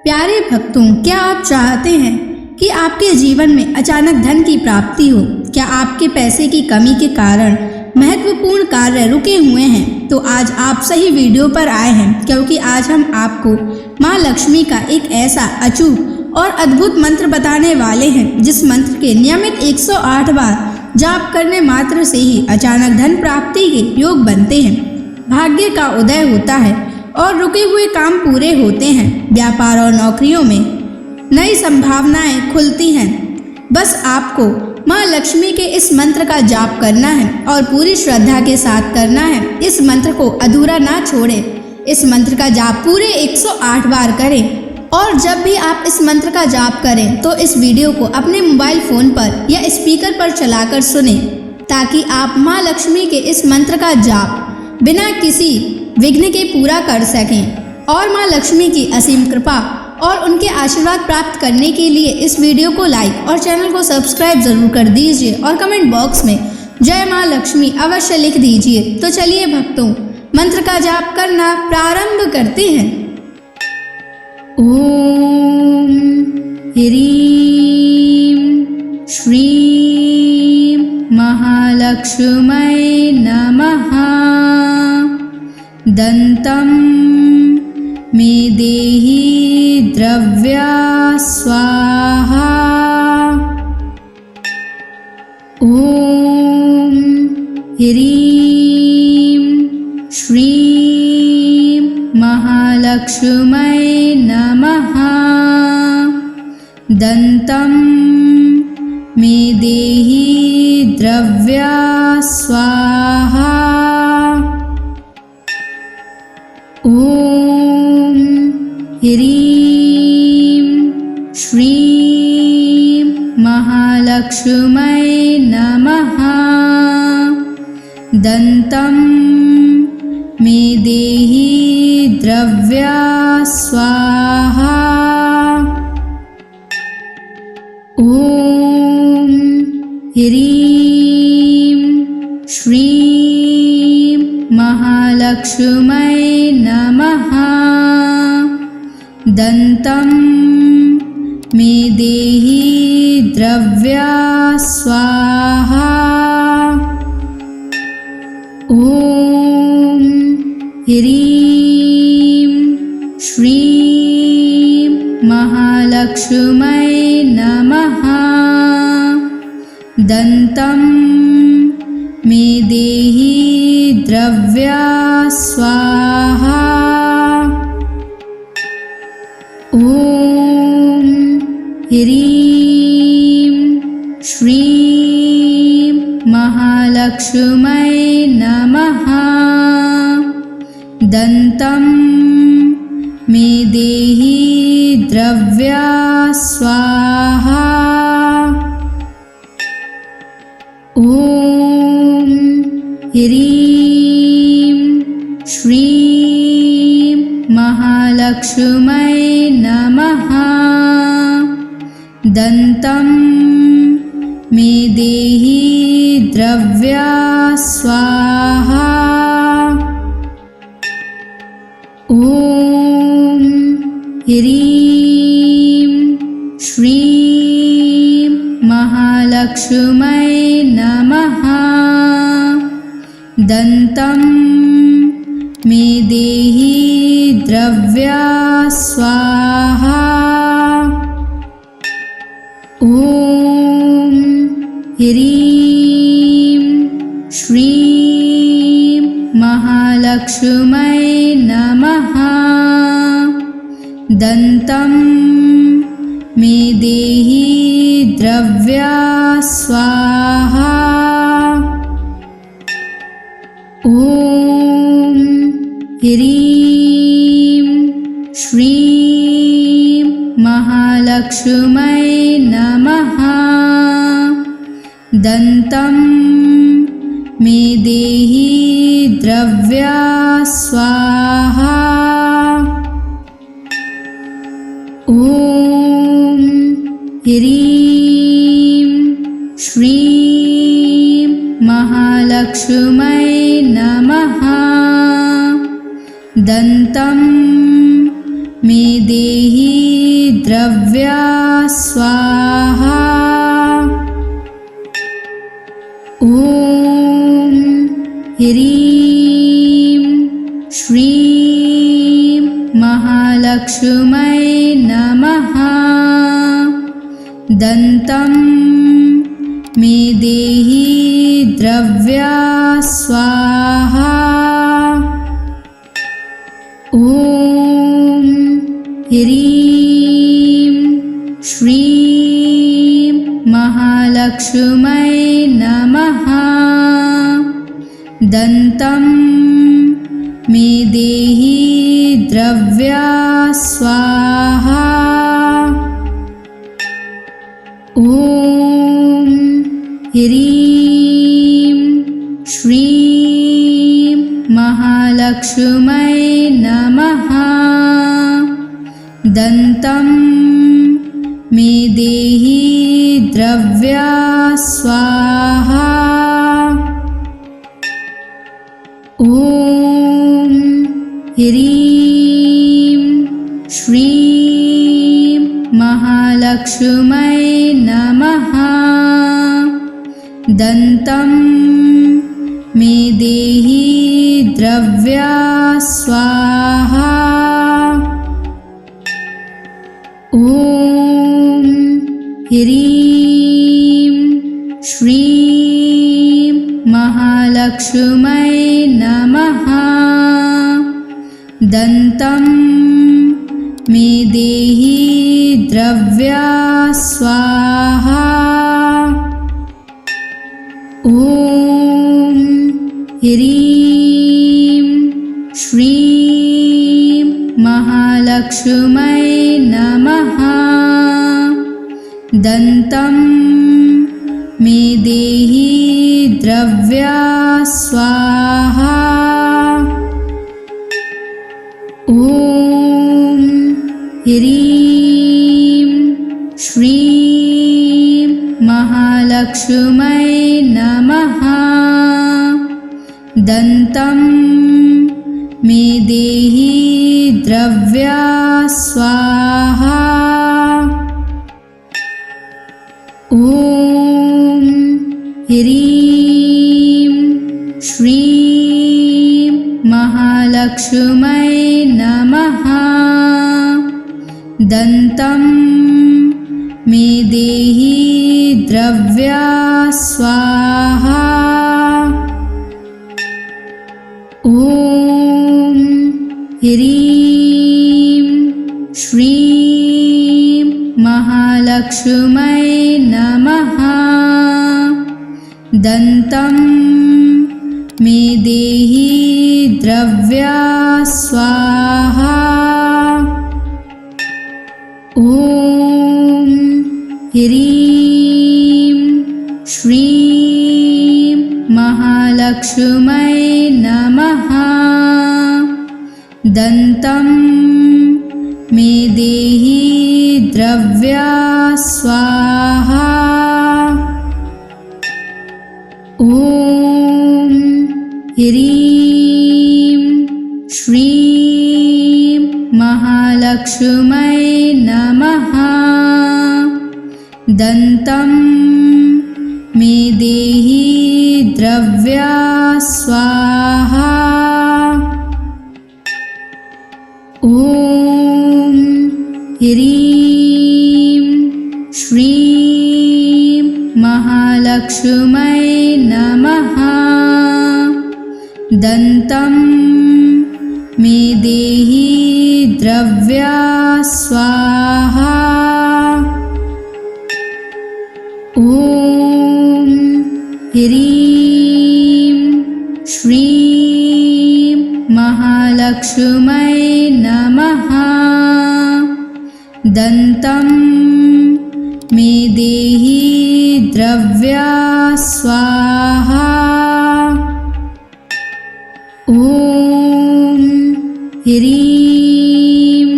प्यारे भक्तों, क्या आप चाहते हैं कि आपके जीवन में अचानक धन की प्राप्ति हो? क्या आपके पैसे की कमी के कारण महत्वपूर्ण कार्य रुके हुए हैं? तो आज आप सही वीडियो पर आए हैं, क्योंकि आज हम आपको माँ लक्ष्मी का एक ऐसा अचूक और अद्भुत मंत्र बताने वाले हैं, जिस मंत्र के नियमित 108 बार जाप करने मात्र से ही अचानक धन प्राप्ति के योग बनते हैं, भाग्य का उदय होता है और रुके हुए काम पूरे होते हैं। व्यापार और नौकरियों में नई संभावनाएं खुलती हैं। बस आपको माँ लक्ष्मी के इस मंत्र का जाप करना है और पूरी श्रद्धा के साथ करना है। इस मंत्र को अधूरा ना छोड़ें। इस मंत्र का जाप पूरे 108 बार करें और जब भी आप इस मंत्र का जाप करें तो इस वीडियो को अपने मोबाइल फोन पर या स्पीकर पर चलाकर सुनें, ताकि आप माँ लक्ष्मी के इस मंत्र का जाप बिना किसी विघ्न के पूरा कर सकें। और माँ लक्ष्मी की असीम कृपा और उनके आशीर्वाद प्राप्त करने के लिए इस वीडियो को लाइक और चैनल को सब्सक्राइब जरूर कर दीजिए और कमेंट बॉक्स में जय माँ लक्ष्मी अवश्य लिख दीजिए। तो चलिए भक्तों, मंत्र का जाप करना प्रारंभ करते हैं। ओम ह्रीं श्रीं महालक्ष्मै नमः। दन्तं मे देहि द्रव्या स्वाहा। ओम ह्रीं श्रीं महालक्ष्मै नमः। दन्तं मे देहि द्रव्या स्वाहा। ओम ह्रीं श्रीं महालक्ष्मै नमः। दन्तं मे देहि द्रव्या स्वाहा। ओम ह्रीं श्रीं महालक्ष्मै नमः। दन्तं मे देहि द्रव्या स्वाहा। ओम ह्रीं श्रीं महालक्ष्मै नमः। दन्तं मे देहि द्रव्या स्वाहा। ओम ह्रीं श्रीं महालक्ष्मै नमः। दन्तं मे देहि द्रव्या स्वाहा। ओम ह्रीं श्रीं महालक्ष्मै नमः। दन्तं मे देहि द्रव्या स्वाहा। ओम ह्रीं श्रीं महालक्ष्मै नमः। दन्तं मे देहि द्रव्या स्वाहा। ओम ह्रीं श्रीं महालक्ष्मै नमः। दन्तं मे देहि द्रव्या स्वाहा। ओम ह्रीं श्रीं महालक्ष्मै नमः। दन्तं मे देहि द्रव्या स्वाहा। ओम ह्रीं श्रीं महालक्ष्मै नमः। दन्तं मे देहि ह्रीं श्रीं महालक्ष्मै नमः। दन्तं मे देहि द्रव्या स्वाहा। ॐ ह्रीं श्रीं महालक्ष्मै नमः। दन्तं मे देहि द्रव्या स्वाहा। ॐ ह्रीं श्रीं महालक्ष्मै नमः। दन्तं मे देहि द्रव्या स्वाहा। ॐ ह्रीं श्रीं महालक्ष्मै नमः। दन्तं मे देहि द्रव्या स्वाहा। ॐ ह्रीं श्रीं महालक्ष्मै नमः। दन्तं मे देहि द्रव्या स्वाहा। ॐ ह्रीं श्रीं महालक्ष्मै नमः। दन्तं मे देहि द्रव्या स्वाहा। ॐ ह्रीं श्रीं महालक्ष्मै नमः। दन्तं मे देहि द्रव्या स्वाहा। ॐ ह्रीं श्रीं महालक्ष्मै नमः। दन्तं मे देहि द्रव्या स्वाहा। ॐ ह्रीं श्रीं महालक्ष्मै नमः। दन्तं मे देहि द्रव्या स्वाहा। ॐ ह्रीं श्रीं महालक्ष्मै नमः। दन्तं मे देहि द्रव्या स्वाहा। ॐ ह्रीं श्रीं महालक्ष्मै नमः। दन्तं मे देहि द्रव्या स्वाहा। ॐ ह्रीं श्रीं महालक्ष्मै नमः। दन्तं मे देहि द्रव्या स्वाहा। ॐ ह्रीं श्रीं महालक्ष्मै नमः। दन्तं मे देहि द्रव्या स्वाहा। ॐ ह्रीं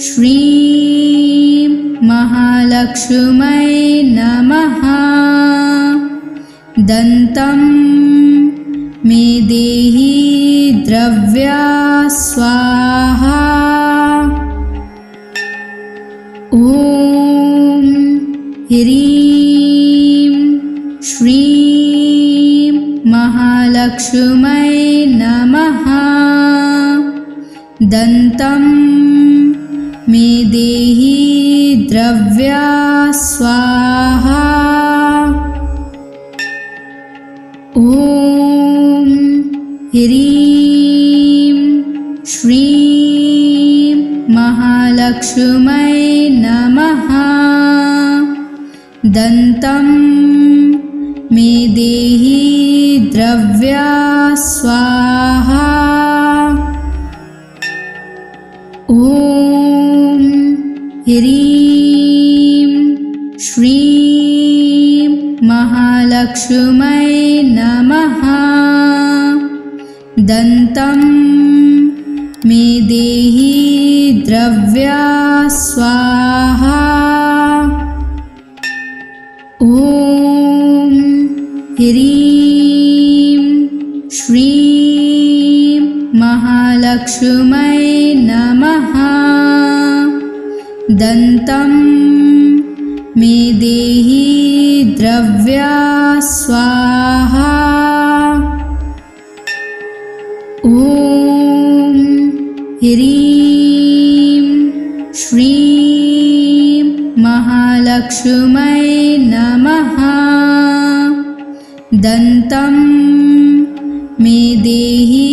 श्रीं महालक्ष्मै नमः। दन्तं मे देहि द्रव्या स्वाहा। ॐ ह्रीं श्रीं महालक्ष्मै महालक्ष्मै नमः। दन्तं मे देहि द्रव्या स्वाहा। ॐ ह्रीं श्रीं महालक्ष्मै नमः। दन्तं मे देहि द्रव्या स्वाहा। ॐ ह्रीं श्रीं महालक्ष्मै नमः। दन्तं मे देहि द्रव्या स्वाहा। ॐ ह्रीं श्रीं महालक्ष्मै नमः। दन्तं मे देहि द्रव्या स्वाहा। ॐ ह्रीं श्रीं महालक्ष्मै नमः। दन्तं मे देहि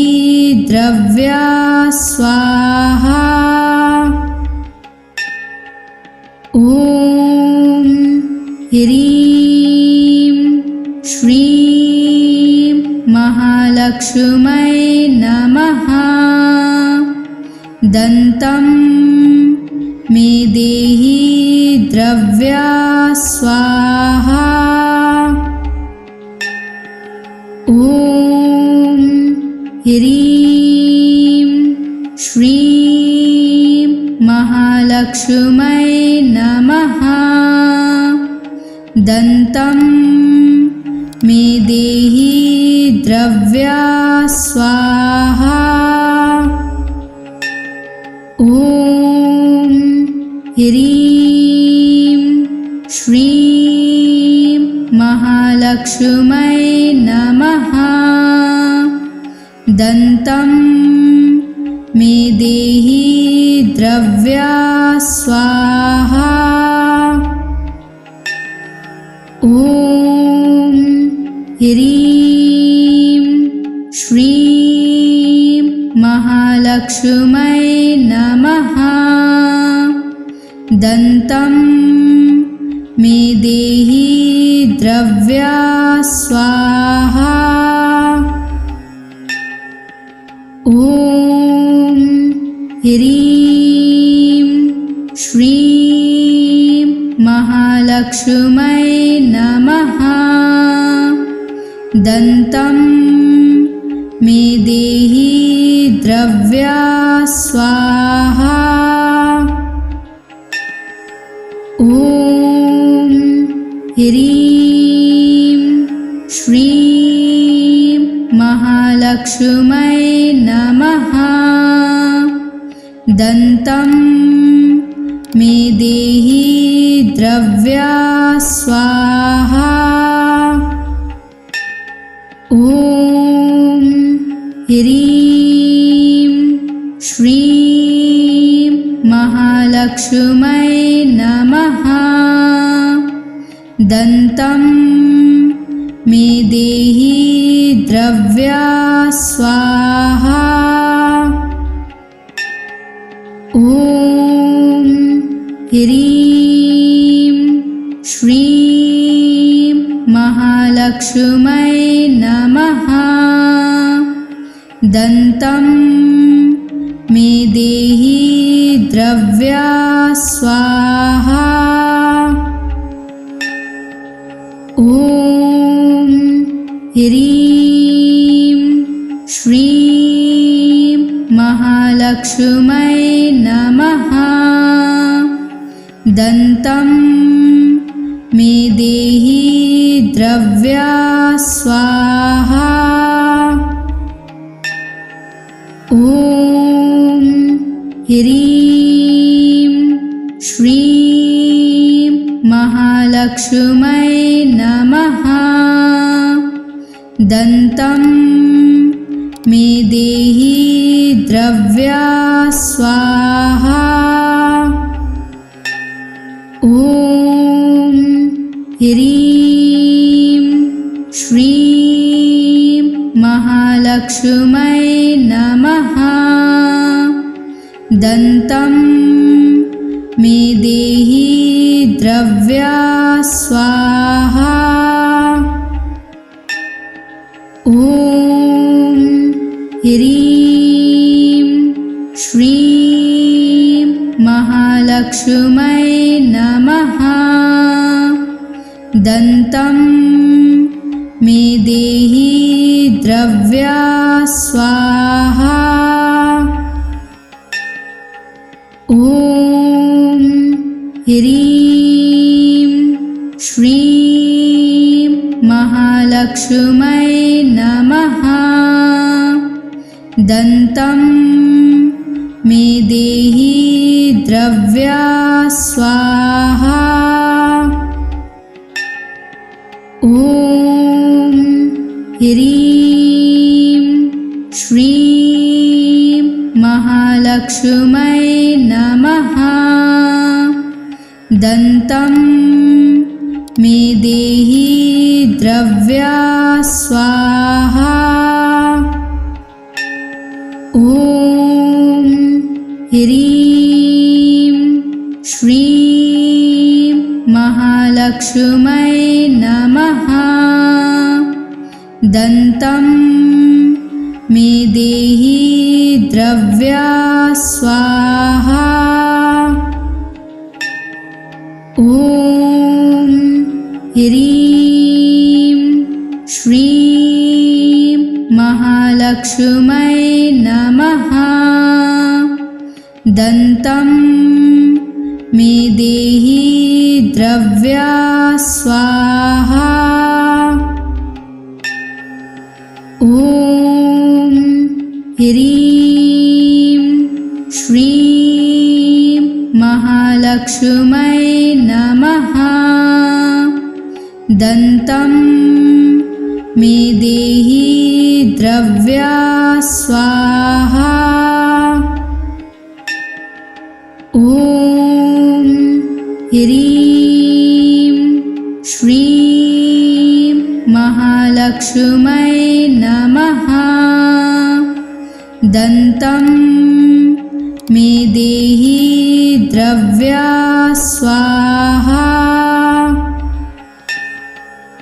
द्रव्या स्वाहा। ॐ ह्रीं श्रीं महालक्ष्मै नमः। दन्तं मे देहि द्रव्या स्वाहा। ॐ ह्रीं श्रीं महालक्ष्मै नमः। दन्तं मे देहि द्रव्या स्वाहा। ॐ ह्रीं श्रीं महालक्ष्मै नमः। दन्तं मे देहि द्रव्या स्वाहा। ॐ ह्रीं श्रीं महालक्ष्मै नमः। दन्तं मे देहि द्रव्या स्वाहा। ॐ ह्रीं श्रीं महालक्ष्मै नमः। दन्तं मे देहि द्रव्या स्वाहा। ॐ ह्रीं श्रीं महालक्ष्मै नमः। दन्तं मे देहि द्रव्या स्वाहा। ॐ ह्रीं श्रीं महालक्ष्मै नमः। दन्तं मे देहि द्रव्या स्वाहा। ॐ ह्रीं श्रीं महालक्ष्मै नमः। दन्तं मे देहि द्रव्या स्वाहा। ॐ ह्रीं श्रीं महालक्ष्मै नमः। दन्तं मे देहि द्रव्या स्वाहा। ॐ ह्रीं श्रीं महालक्ष्मै नमः। दन्तं मे देहि द्रव्या स्वाहा। ॐ ह्रीं श्रीं महालक्ष्मै नमः। दन्तं मे देहि द्रव्या स्वाहा। ॐ ह्रीं श्रीं महालक्ष्मै नमः। दन्तं मे देहि द्रव्या स्वाहा। ॐ ह्रीं श्रीं महालक्ष्मै नमः। दन्तं मे देहि द्रव्या स्वाहा। ॐ ह्रीं श्रीं महालक्ष्मै नमः। दन्तं मे देहि द्रव्या स्वाहा। ॐ ह्रीं श्रीं महालक्ष्मै नमः। दन्तं मे देहि द्रव्या स्वाहा। ॐ ह्रीं श्रीं महालक्ष्मै नमः। दन्तं मे देहि द्रव्या स्वाहा। ॐ ह्रीं श्रीं महालक्ष्मै नमः। दन्तं मे देहि द्रव्या स्वाहा। ॐ ह्रीं श्रीं महालक्ष्मै नमः। दन्तं मे देहि द्रव्या स्वाहा।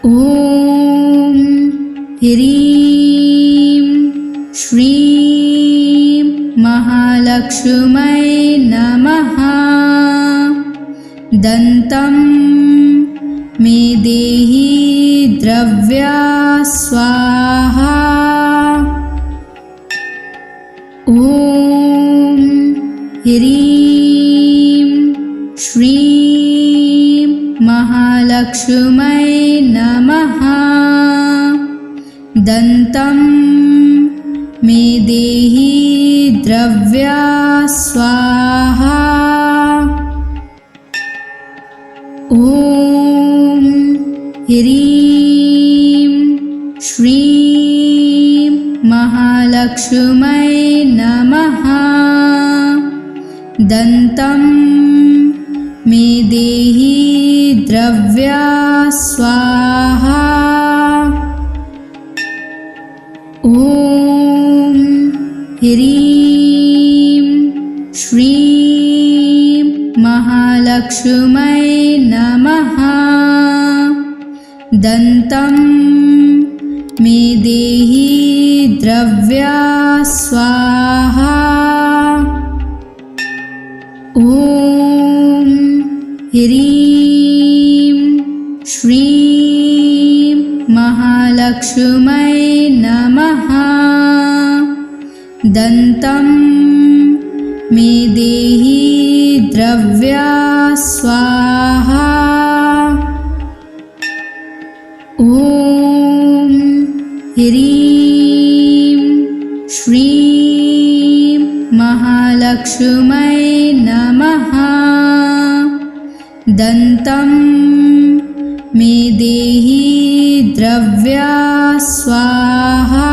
ॐ ह्रीं श्रीं महालक्ष्मै नमः। दन्तं मे देहि द्रव्या स्वाहा। ॐ ह्रीं श्रीं महालक्ष्मै नमः। दन्तं मे देहि द्रव्या स्वाहा। ॐ ह्रीं श्रीं महालक्ष्मै नमः। दन्तं मे देहि द्रव्या स्वाहा। ॐ ह्रीं श्रीं महालक्ष्मै नमः। दन्तं मे देहि द्रव्या स्वाहा। ॐ ह्रीं श्रीं महालक्ष्मै नमः। दन्तं मे देहि द्रव्या स्वाहा। ॐ ह्रीं श्रीं महालक्ष्मै नमः। दन्तं मे देहि द्रव्या स्वाहा।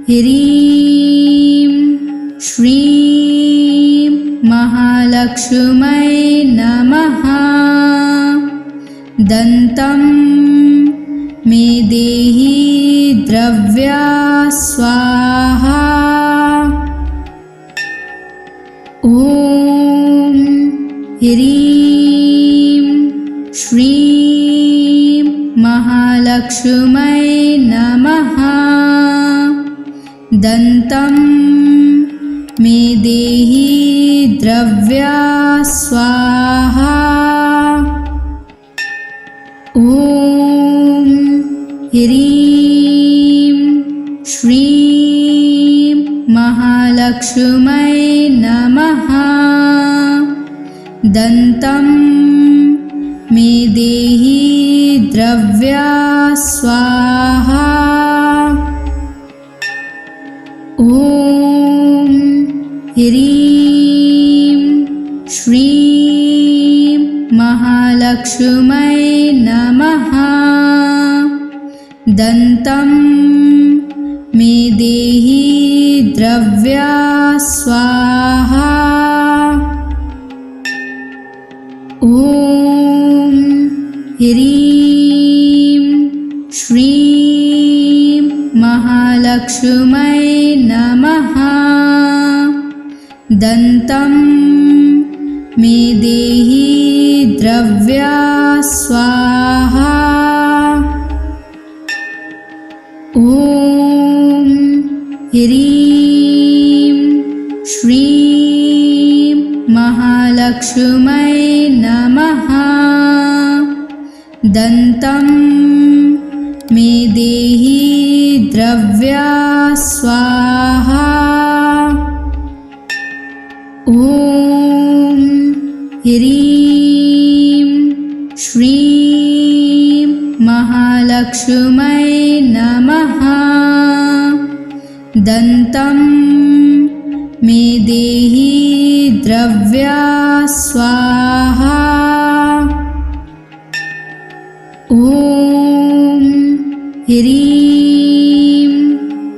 ह्रीं श्रीं महालक्ष्मै नमः। दन्तं मे देहि द्रव्या स्वाहा। ॐ ह्रीं श्रीं महालक्ष्मै नमः। दन्तं मे देहि द्रव्या स्वाहा। ॐ ह्रीं श्रीं महालक्ष्मै नमः। दन्तं मे देहि द्रव्या स्वाहा। ॐ ह्रीं श्रीं महालक्ष्मै नमः। दन्तं मे देहि द्रव्या स्वाहा। ॐ ह्रीं श्रीं महालक्ष्मै नमः। दन्तं मे देहि द्रव्या स्वाहा। ॐ ह्रीं श्रीं महालक्ष्मै नमः। दन्तं मे देहि द्रव्या स्वाहा। ॐ ह्रीं श्रीं महालक्ष्मै नमः। दन्तं मे देहि द्रव्या स्वाहा। ॐ ह्रीं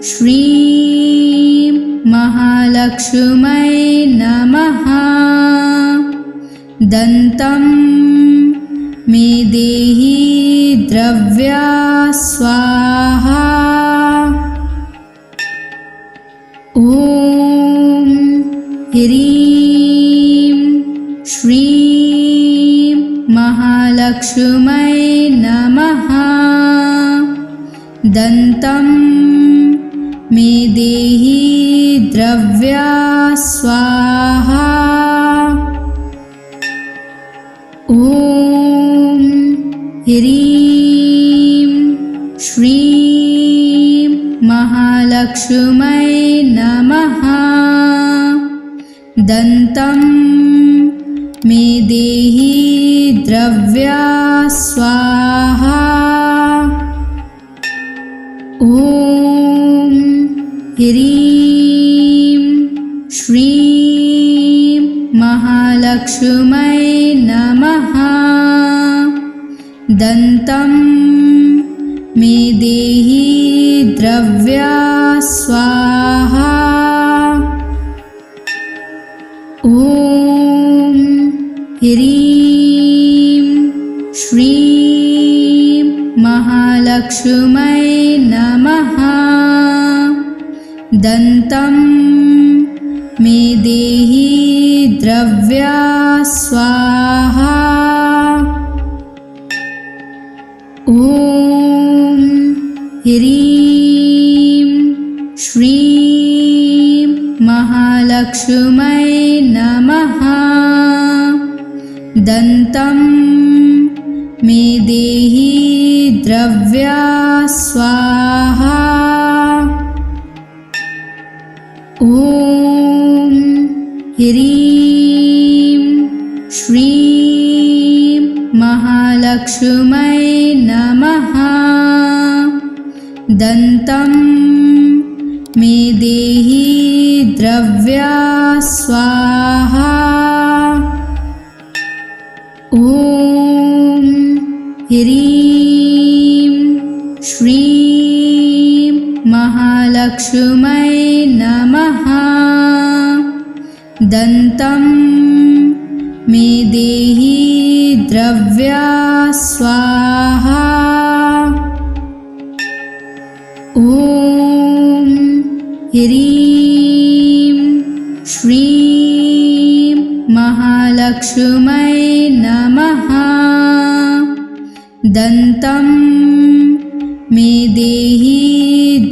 श्रीं महालक्ष्मै नमः। दन्तं मे देहि द्रव्या स्वाहा। ॐ ह्रीं श्रीं महालक्ष्मै नमः। दन्तं मे देहि द्रव्या स्वाहा। ॐ ह्रीं श्रीं महालक्ष्मै नमः। दन्तं मे देहि द्रव्या स्वाहा। ॐ ह्रीं श्रीं महालक्ष्मै नमः। दन्तं मे देहि द्रव्या स्वाहा। ॐ ह्रीं श्रीं महालक्ष्मै नमः। दन्तं मे देहि द्रव्या स्वाहा। ॐ ह्रीं श्रीं महालक्ष्मै नमः। दन्तं मे देहि द्रव्या स्वाहा। ॐ ह्रीं श्रीं महालक्ष्मै नमः। दन्तं मे देहि द्रव्या स्वाहा। ॐ ह्रीं श्रीं महालक्ष्मी महालक्ष्मै नमः। दन्तं मे देहि द्रव्या स्वाहा। ॐ ह्रीं श्रीं महालक्ष्मै नमः। दन्तं मे देहि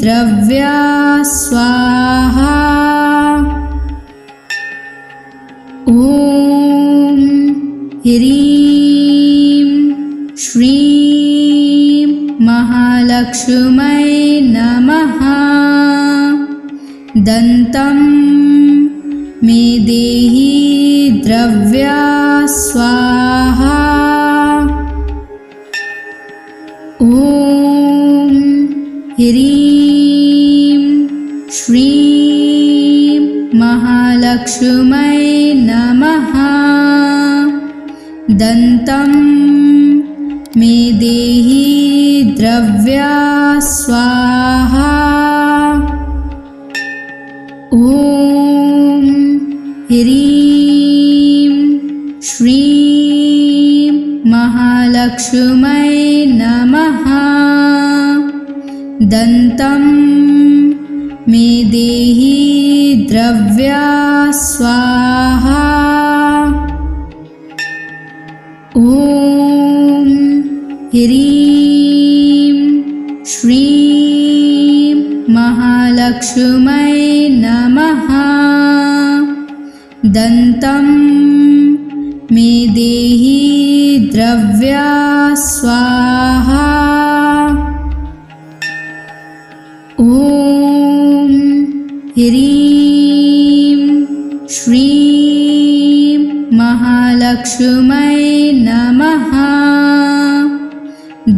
द्रव्या स्वाहा। ॐ ह्रीं श्रीं महालक्ष्मै नमः। दन्तं मे देहि द्रव्या स्वाहा। ॐ ह्रीं श्रीं महालक्ष्मै नमः। दन्तं मे देहि द्रव्या स्वाहा। ॐ ह्रीं श्रीं महालक्ष्मै नमः। दन्तं मे देहि द्रव्या स्वाहा। ॐ ह्रीं श्रीं महालक्ष्मै नमः। दन्तं मे देहि द्रव्या स्वाहा। ॐ ह्रीं श्रीं महालक्ष्मै नमः।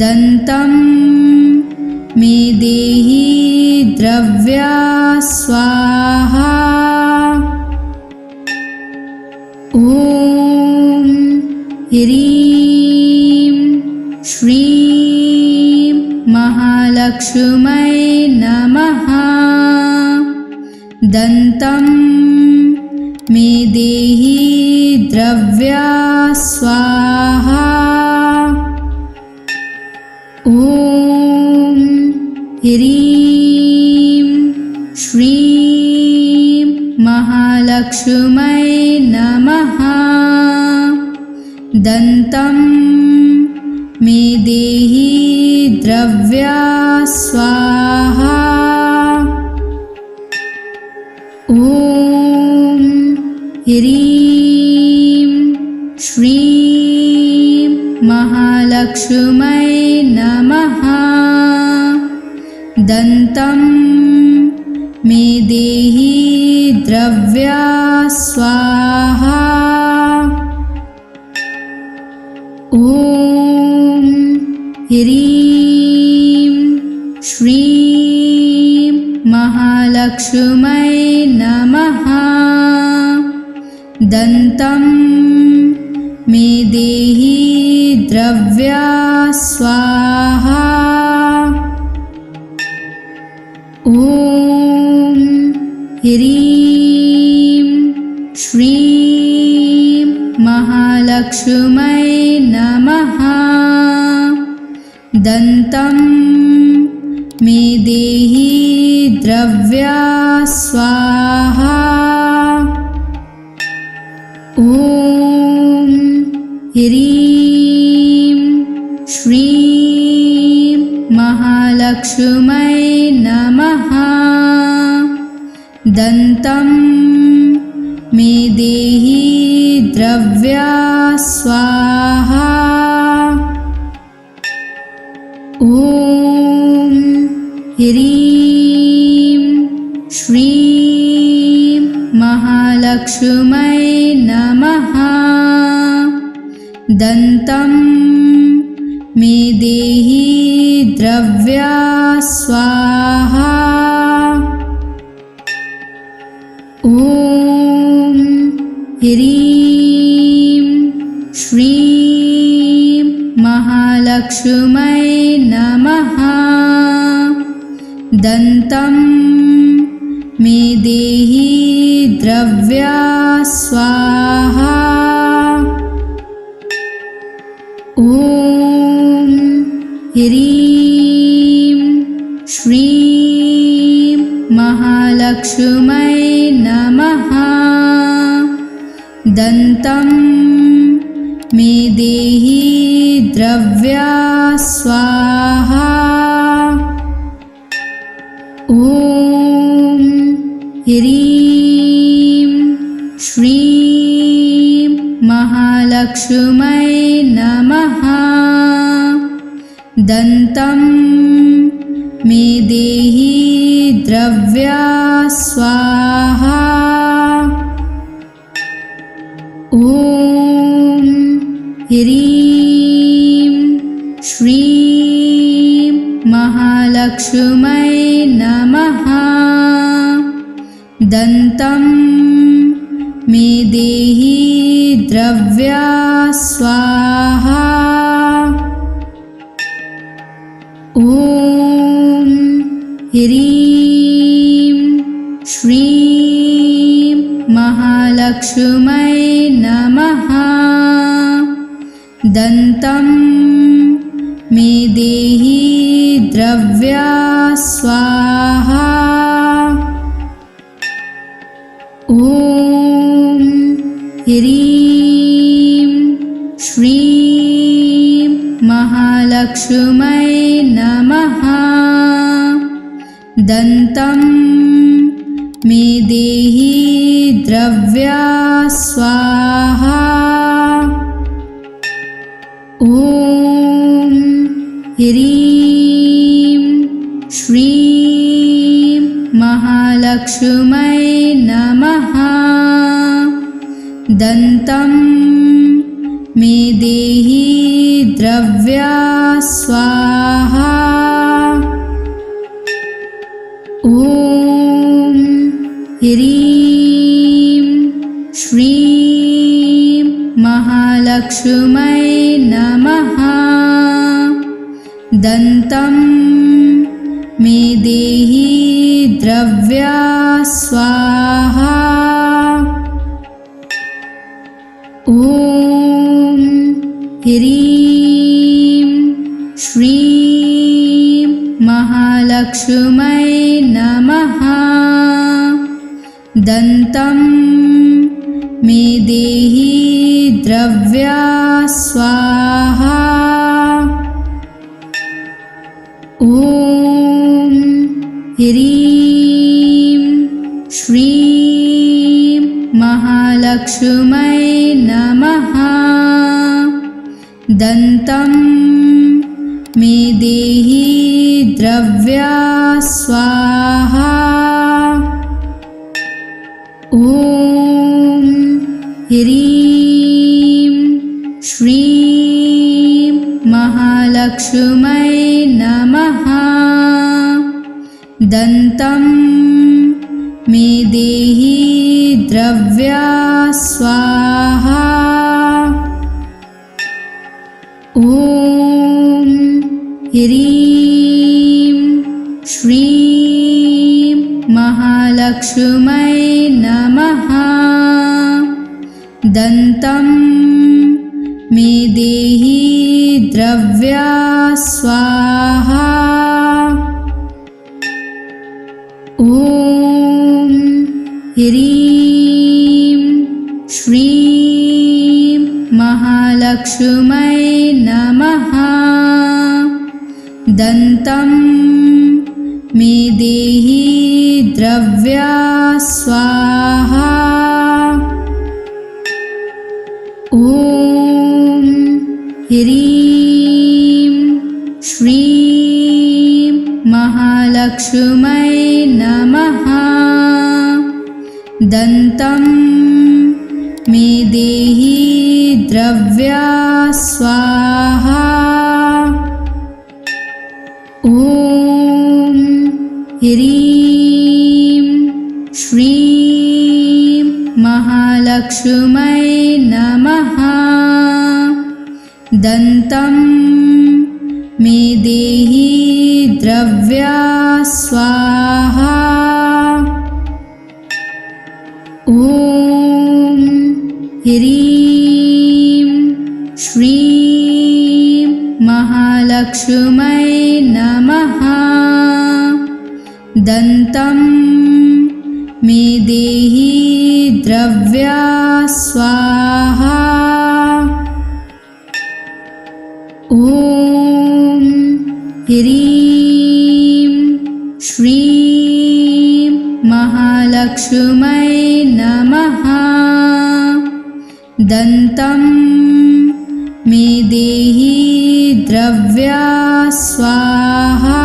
दन्तं मे देहि द्रव्या स्वाहा। ॐ ह्रीं श्रीं महालक्ष्मै नमः। दन्तं मे देहि द्रव्या स्वाहा। ॐ ह्रीं श्रीं महालक्ष्मै नमः। दन्तं मे देहि द्रव्या स्वाहा। ॐ ह्रीं श्रीं महालक्ष्मै नमः। दन्तं मे देहि द्रव्या स्वाहा। ॐ ह्रीं श्रीं महालक्ष्मै नमः। दन्तं मे देहि द्रव्या स्वाहा। ॐ ह्रीं श्रीं महालक्ष्मै नमः। दन्तं मे देहि द्रव्या स्वाहा। ॐ ह्रीं श्रीं महालक्ष्मै नमः। दन्तं मे देहि द्रव्या स्वाहा। ॐ ह्रीं श्रीं महालक्ष्मै नमः। दन्तं मे देहि द्रव्या स्वाहा। ॐ ह्रीं श्रीं महालक्ष्मै नमः। दन्तं मे देहि द्रव्या स्वाहा। ॐ ह्रीं श्रीं महालक्ष्मै नमः। दन्तं मे देहि द्रव्या स्वाहा। ॐ ह्रीं श्रीं महालक्ष्मै नमः। दन्तं मे देहि द्रव्या स्वाहा। ॐ ह्रीं श्रीं महालक्ष्मै नमः। दन्तं मे देहि द्रव्या स्वाहा। ॐ ह्रीं श्रीं महालक्ष्मै नमः। दन्तं मे देहि द्रव्या स्वाहा। ॐ ह्रीं श्रीं महालक्ष्मै नमः। दन्तं मे देहि द्रव्या स्वाहा। ॐ ह्रीं श्रीं महालक्ष्मै नमः। दन्तं मे देहि द्रव्या स्वाहा। ॐ ह्रीं श्रीं महालक्ष्मै नमः। दन्तं मे देहि द्रव्या स्वाहा। ॐ ह्रीं श्रीं महालक्ष्मै नमः। दन्तं मे देहि द्रव्या स्वाहा। ॐ ह्रीं श्रीं महालक्ष्मै नमः। दन्तं मे देहि द्रव्या स्वाहा। ॐ ह्रीं श्रीं महालक्ष्मै नमः। दन्तं मे देहि द्रव्या स्वाहा। ॐ ह्रीं श्रीं महालक्ष्मै नमः। दन्तं मे देहि द्रव्या स्वाहा। ॐ ह्रीं श्रीं महालक्ष्मै नमः। दन्तं मे देहि द्रव्या स्वाहा। ॐ ह्रीं श्रीं महालक्ष्मै नमः। दन्तं मे देहि द्रव्या स्वाहा। ॐ ह्रीं श्रीं महालक्ष्मै नमः। दन्तं मे देहि द्रव्या स्वाहा। ह्रीं श्रीं महालक्ष्मै नमः। दन्तं मे देहि द्रव्या स्वाहा। ॐ ह्रीं श्रीं महालक्ष्मै नमः। दन्तं मे देहि द्रव्या स्वाहा।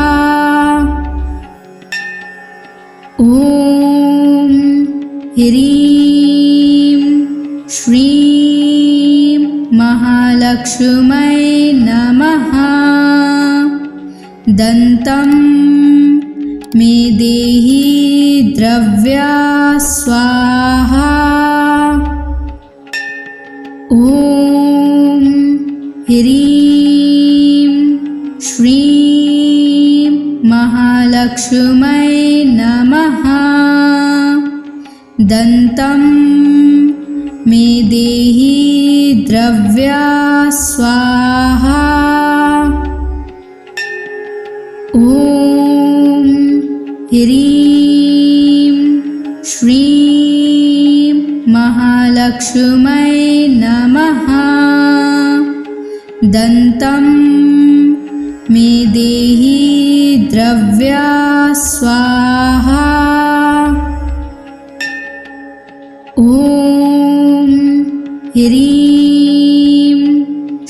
ॐ ह्रीं श्रीं महालक्ष्मै नमः। दन्तं मे देहि द्रव्या स्वाहा। ॐ ह्रीं श्रीं महालक्ष्मै नमः। दन्तं मे देहि द्रव्या स्वाहा। ॐ ह्रीं श्रीं महालक्ष्मै नमः। दन्तं मे देहि द्रव्या स्वाहा। ॐ ह्रीं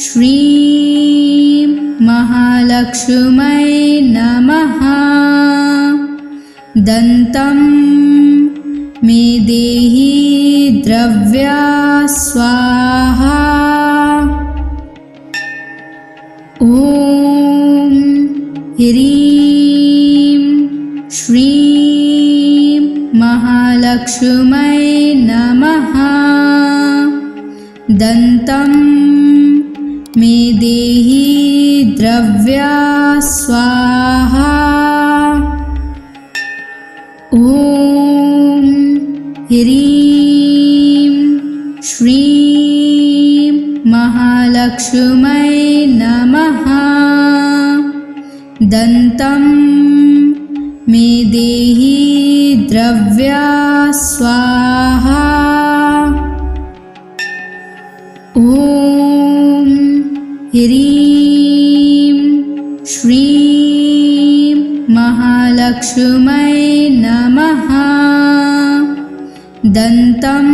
श्रीं महालक्ष्मै नमः। दन्तं मे देहि द्रव्या स्वाहा। ॐ ह्रीं श्रीं महालक्ष्मै नमः। दन्तं मे देहि द्रव्या स्वाहा। ॐ ह्रीं श्रीं महालक्ष्मै नमः। दन्तं मे देहि द्रव्या स्वाहा। ॐ ह्रीं श्रीं महालक्ष्मै नमः। दन्तं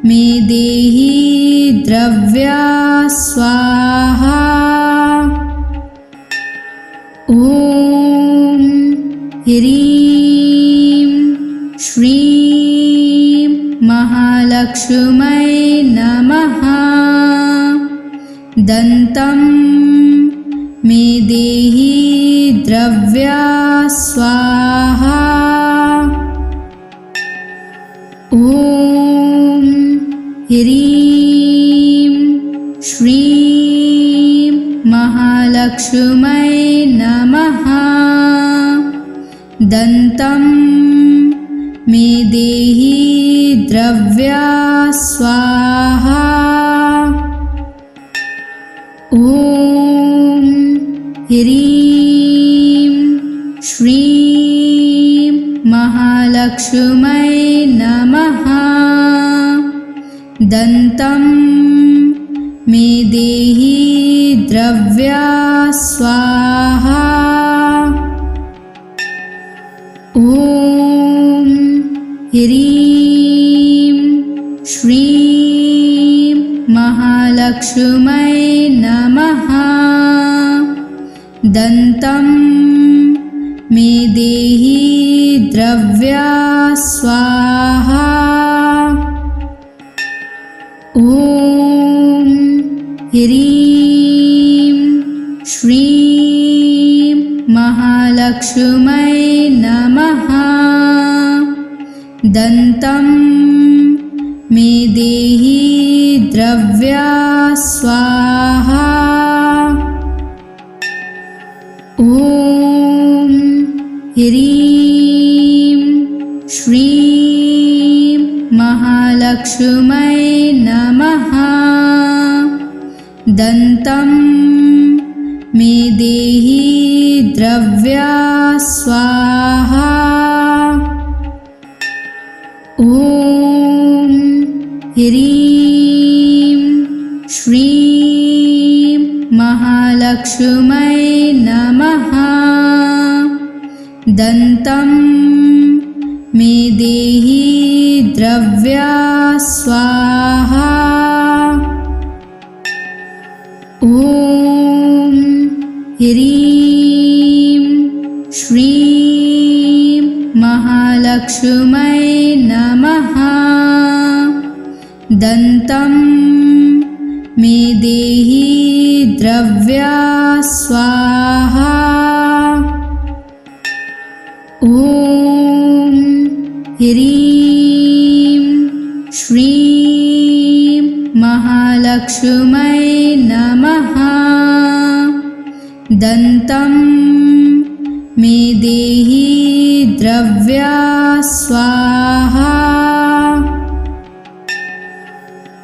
मे देहि द्रव्या स्वाहा। ॐ ह्रीं श्रीं महालक्ष्मै नमः। दन्तं मे देहि द्रव्या स्वाहा। ॐ ह्रीं श्रीं महालक्ष्मै नमः। दन्तं मे देहि द्रव्या स्वाहा। ॐ ह्रीं श्रीं महालक्ष्मै नमः। दन्तं मे देहि द्रव्या स्वाहा। ॐ ह्रीं श्रीं महालक्ष्मै नमः। दन्तं मे देहि द्रव्या स्वाहा। ॐ ह्रीं श्रीं महालक्ष्मै नमः। दन्तं मे देहि द्रव्या स्वाहा। ॐ ह्रीं श्रीं महालक्ष्मी महालक्ष्मै नमः। दन्तं मे देहि द्रव्या स्वाहा। ॐ ह्रीं श्रीं महालक्ष्मै नमः। दन्तं मे देहि द्रव्या स्वाहा। ॐ ह्रीं श्रीं महालक्ष्मै नमः। दन्तं मे देहि द्रव्या स्वाहा। ॐ ह्रीं श्रीं महालक्ष्मै नमः। दन्तं मे देहि द्रव्या स्वाहा।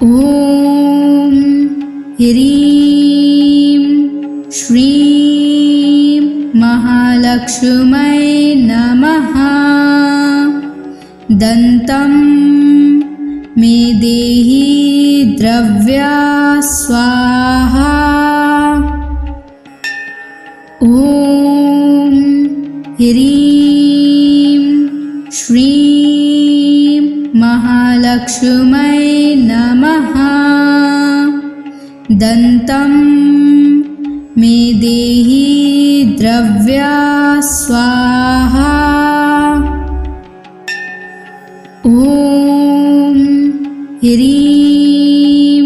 ॐ ह्रीं श्रीं महालक्ष्मै नमः। दन्तं मे देहि द्रव्या स्वाहा। ॐ ह्रीं श्रीं महालक्ष्मै नमः। दन्तं मे देहि द्रव्या स्वाहा। ॐ ह्रीं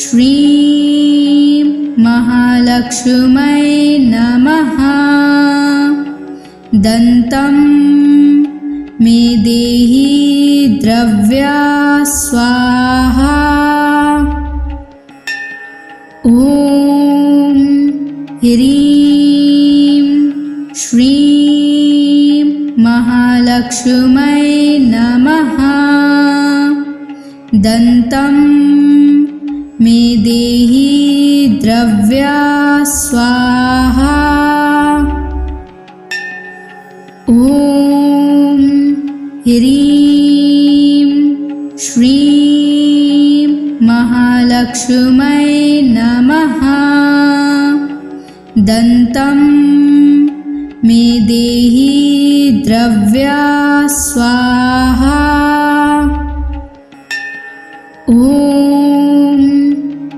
श्रीं महालक्ष्मै नमः। दन्तं मे देहि द्रव्या स्वाहा। ॐ ह्रीं श्रीं महालक्ष्मै नमः। दन्तं मे देहि द्रव्या स्वाहा। ॐ ह्रीं श्रीं महालक्ष्मै नमः। दन्तं मे देहि द्रव्या स्वाहा। ॐ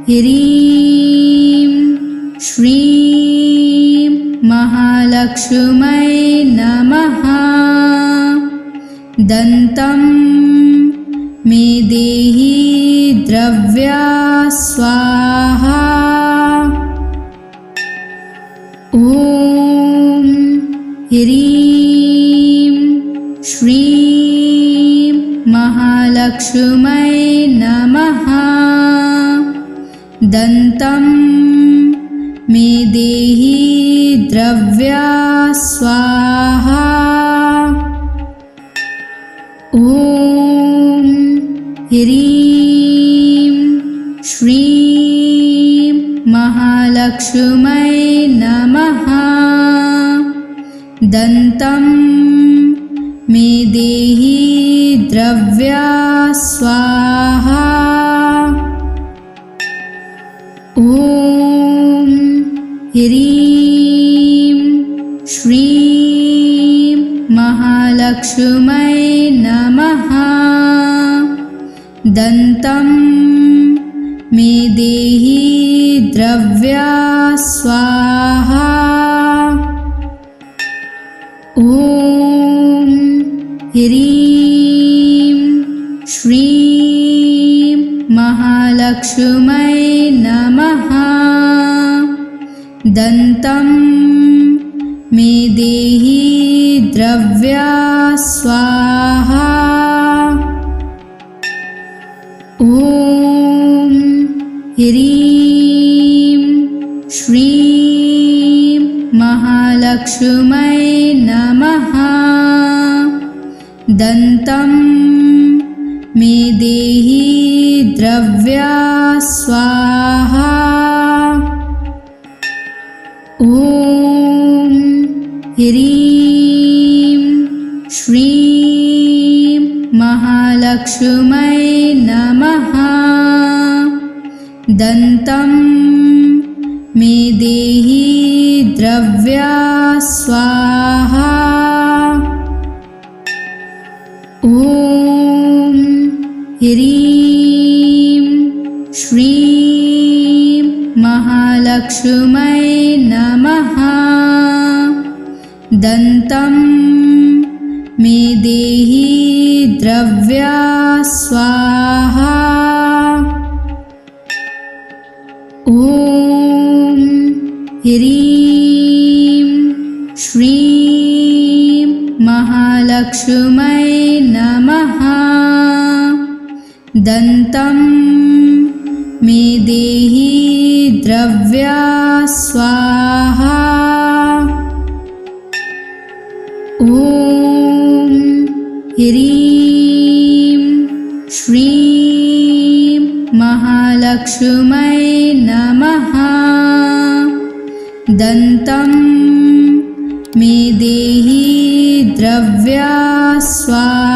ह्रीं श्रीं महालक्ष्मै नमः। दन्तं मे देहि द्रव्या स्वाहा। ॐ ह्रीं श्रीं महालक्ष्मै नमः। दन्तं मे देहि द्रव्या स्वाहा। ॐ ह्रीं श्रीं महालक्ष्मै नमः। दन्तं मे देहि द्रव्या स्वाहा। ॐ ह्रीं श्रीं महालक्ष्मै नमः। दन्तं मे देहि द्रव्या स्वाहा। ॐ ह्रीं श्रीं महालक्ष्मै नमः। दन्तं मे देहि द्रव्या स्वाहा। ॐ ह्रीं श्रीं महालक्ष्मै नमः। दन्तं मे देहि द्रव्या स्वाहा। ॐ ह्रीं श्रीं महालक्ष्मै नमः। दन्तं मे देहि द्रव्या स्वाहा। ॐ ह्रीं श्रीं महालक्ष्मै नमः। दन्तं मे देहि द्रव्या स्वाहा। ॐ ह्रीं श्रीं महालक्ष्मै नमः। दन्तं मे देहि द्रव्या स्वाहा। ॐ ह्रीं श्रीं महालक्ष्मै नमः। दन्तं मे देहि द्रव्या स्वाहा।